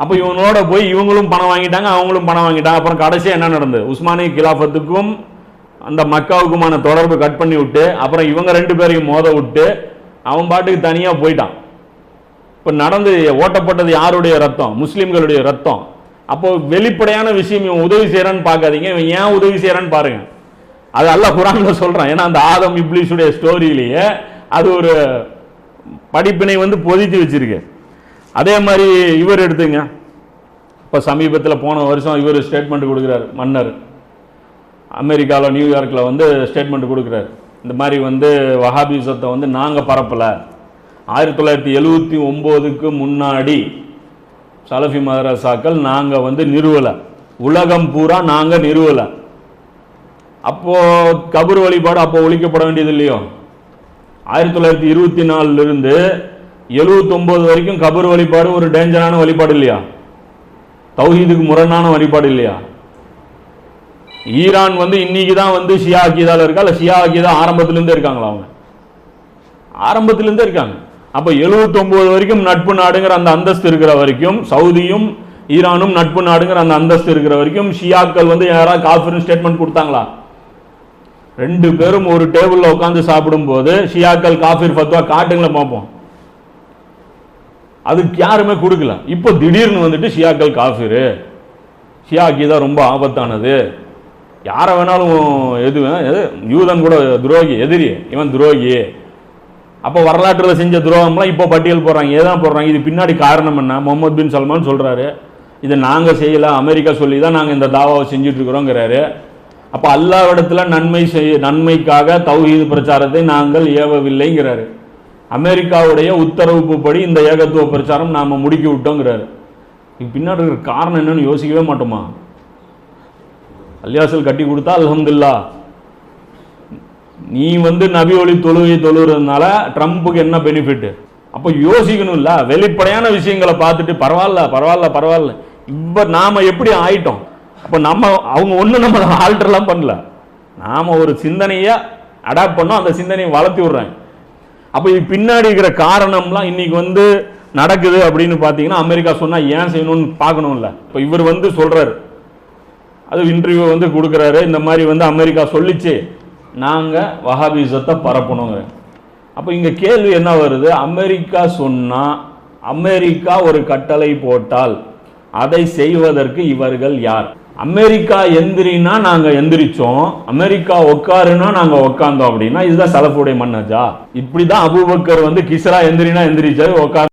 அப்போ இவனோட போய் இவங்களும் பணம் வாங்கிட்டாங்க, அவங்களும் பணம் வாங்கிட்டாங்க. அப்புறம் கடைசியாக என்ன நடந்தது? உஸ்மானிய கிலாஃபத்துக்கும் அந்த மக்காவுக்குமான தொடர்பு கட் பண்ணி விட்டு அப்புறம் இவங்க 2 பேரையும் மோத விட்டு அவன் பாட்டுக்கு தனியாக போயிட்டான். இப்போ நடந்து ஓட்டப்பட்டது யாருடைய ரத்தம்? முஸ்லீம்களுடைய ரத்தம். அப்போ வெளிப்படையான விஷயம் இவன் உதவி செய்யறான்னு பார்க்காதீங்க, இவன் ஏன் உதவி செய்யறான்னு பாருங்க. அது அல்லாஹ் குர்ஆன்ல சொல்றான். ஏன்னா அந்த ஆதம் இப்லீஸுடைய ஸ்டோரியிலேயே அது ஒரு படிப்பினை பொதித்து வச்சிருக்கு. அதே மாதிரி இவர் எடுத்துங்க, இப்போ சமீபத்தில் போன வருஷம் இவர் ஸ்டேட்மெண்ட் கொடுக்குறாரு. மன்னர் அமெரிக்காவில் நியூயார்க்கில் ஸ்டேட்மெண்ட் கொடுக்குறாரு. இந்த மாதிரி வஹாபிசத்தை நாங்கள் பரப்பலை. 1979க்கு முன்னாடி சலஃபி மதரசாக்கள் நாங்கள் நிறுவலை, உலகம் பூரா நாங்கள் நிறுவலை. அப்போது கபர் வழிபாடு அப்போ ஒழிக்கப்பட வேண்டியது இல்லையோ? 1924 79 வரைக்கும் கபர் வழிபாடு ஒரு டேஞ்சரான வழிபாடு இல்லையா? தௌஹீதுக்கு முரணான வழிபாடு இல்லையா? ஈரான் இன்னைக்கு தான் ஷியா அக்கீதால இருக்கா, இல்லை ஷியா அக்கீதா ஆரம்பத்திலிருந்தே இருக்காங்களா? அவங்க ஆரம்பத்திலிருந்தே இருக்காங்க. அப்போ 79 வரைக்கும் நட்பு நாடுங்கிற அந்த அந்தஸ்து இருக்கிற வரைக்கும், சவுதியும் ஈரானும் நட்பு நாடுங்கிற அந்த அந்தஸ்து இருக்கிற வரைக்கும் ஷியாக்கள் யாராவது காஃபிர்னு ஸ்டேட்மெண்ட் கொடுத்தாங்களா? 2 பேரும் ஒரு டேபிளில் உட்காந்து சாப்பிடும் போது ஷியாக்கள் காஃபிர் ஃபத்வா காட்டுங்கள பார்ப்போம். அதுக்கு யாருமே கொடுக்கல. இப்போ திடீர்னு ஷியாக்கள் காஃபிரு, ஷியா அக்கீதா ரொம்ப ஆபத்தானது, யாரை வேணாலும் எது யூதன் கூட துரோகி, எதிரி, இவன் துரோகி. அப்போ வரலாற்றில் செஞ்ச துரோகம்லாம் இப்போ பட்டியல் போடுறாங்க. ஏதான் போடுறாங்க? இது பின்னாடி காரணம் என்ன? முகமது பின் சல்மான் சொல்கிறாரு, இதை நாங்கள் செய்யலை, அமெரிக்கா சொல்லி தான் நாங்கள் இந்த தாவாவை செஞ்சுட்டு இருக்கிறோங்கிறாரு. அப்போ அல்லாஹ்விடத்தில் நன்மைக்காக தௌஹீது பிரச்சாரத்தை நாங்கள் ஏவவில்லைங்கிறாரு. அமெரிக்காவுடைய உத்தரவுப்படி இந்த ஏகத்துவ பிரச்சாரம் நாம் முடுக்கி விட்டோங்கிறாரு. இது பின்னாடி இருக்கிற காரணம் என்னன்னு யோசிக்கவே மாட்டோமா? பள்ளிவாசல் கட்டி கொடுத்தா அல்ஹம்துலில்லாஹ். நீ நபி ஒளி தொழுகிறதுனால ட்ரம்புக்கு என்ன பெனிஃபிட்? அப்போ யோசிக்கணும்ல. வெளிப்படையான விஷயங்களை பார்த்துட்டு பரவாயில்ல பரவாயில்ல பரவாயில்ல இப்போ நாம் எப்படி ஆயிட்டோம்? அப்போ அவங்க ஒன்றும் நம்ம ஆல்டர்லாம் பண்ணல, நாம் ஒரு சிந்தனையை அடாப்ட் பண்ணோம், அந்த சிந்தனையை வளர்த்தி விடுறாங்க. அப்போ இது பின்னாடி இருக்கிற காரணம்லாம் இன்னைக்கு நடக்குது அப்படின்னு பார்த்தீங்கன்னா, அமெரிக்கா சொன்னால் ஏன் செய்யணும்னு பார்க்கணும்ல. இப்போ இவர் சொல்கிறாரு, அது இன்டர்வியூ கொடுக்குறாரு, இந்த மாதிரி அமெரிக்கா சொல்லிச்சு நாங்கள் வஹாபிசத்தை பரப்பணுங்க. அப்போ இங்கே கேள்வி என்ன வருது? அமெரிக்கா சொன்னால், அமெரிக்கா ஒரு கட்டளை போட்டால் அதை செய்வதற்கு இவர்கள் யார்? அமெரிக்கா எந்திரினா நாங்கள் எந்திரிச்சோம், அமெரிக்கா உட்காருனா நாங்கள் உட்கார்ந்தோம் அப்படின்னா இதுதான் சலஃபுடைய மன்னஜா? இப்படி தான் அபூபக்கர் கிஸ்ரா எந்திரினா எந்திரிச்சாரு, உட்கார்